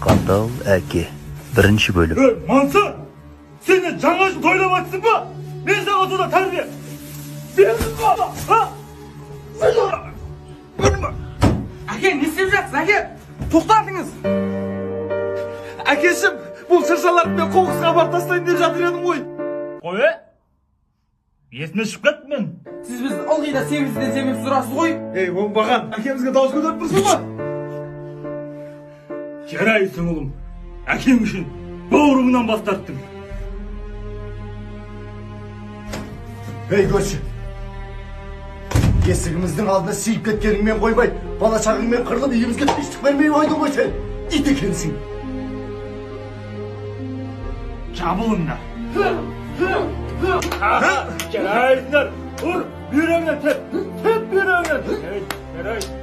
Qandal Әке 1 bölüm. Mansur! Sen de cangaşı toylamaksın mı? Ben sana oturda terbiye. Bildin mi ama? Ha? Ake ne seveceksiniz ake? Toxtardınız. Әкешім, бұл шыршаларды мен қоқысқа апарып тастайын деп жатыр едім ғой. Қой, есіне шығып кетті мен. Siz biz ылғи да sevгісінен жемеп сұрасыз ғой. Ей, оңбаған, әкемізге дауыс көтеріп тұрсың ба? Жарайсың ұлым, әкем үшін бауырыңнан бас тарттың. Ей көрші, есігіміздің алдына сүйіп кеткеніңмен қоймай, бала шағыңмен қырылып үйімізге тыныштық бермей қойдың ғой сен. Ит екенсің. Жабылыңдар. Жарайсыңдар, ұр, бүйреңнен теп бүйреңнен. Жарай.